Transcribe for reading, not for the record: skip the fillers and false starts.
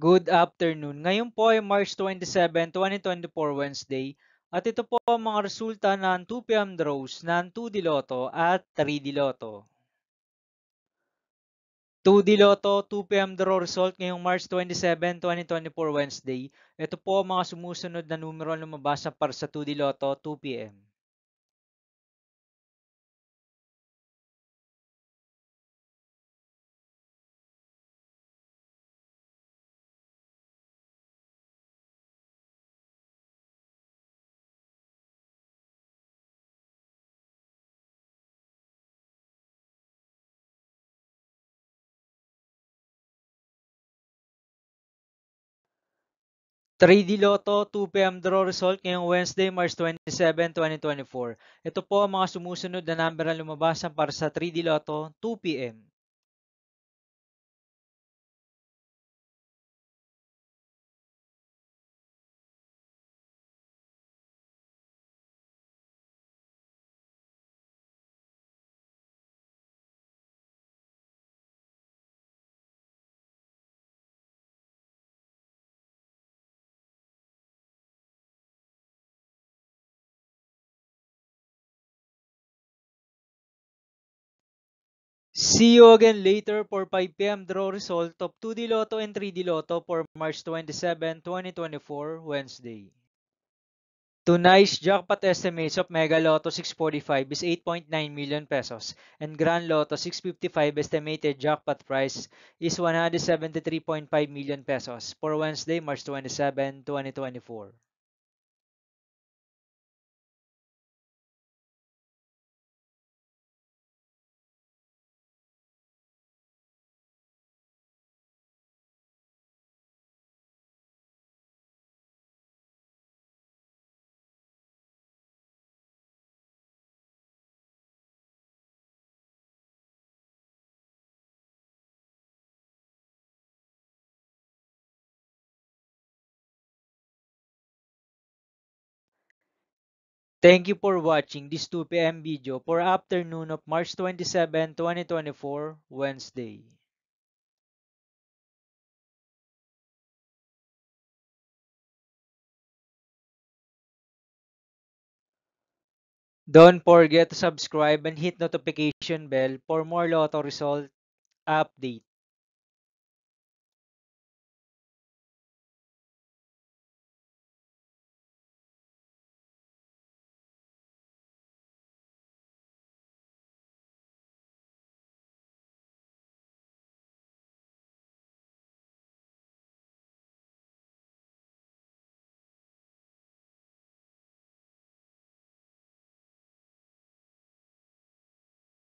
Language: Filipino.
Good afternoon. Ngayon po ay March 27, 2024 Wednesday at ito po ang mga resulta ng 2 PM draws ng 2D Lotto at 3D Lotto. 2D Lotto 2 PM draw result ngayong March 27, 2024 Wednesday. Ito po ang mga sumusunod na numero ang lumabas para sa 2D Lotto 2 PM. 3D Lotto 2 PM draw result ngayong Wednesday, March 27, 2024. Ito po ang mga sumusunod na number ang lumabas para sa 3D Lotto 2 PM. See you again later for 5 PM draw result of 2D Lotto and 3D Lotto for March 27, 2024, Wednesday. Tonight's jackpot estimates of Mega Lotto 645 is 8.9 million pesos and Grand Lotto 655 estimated jackpot price is 173.5 million pesos for Wednesday, March 27, 2024. Thank you for watching this 2 PM video for afternoon of March 27, 2024, Wednesday. Don't forget to subscribe and hit notification bell for more Lotto result update.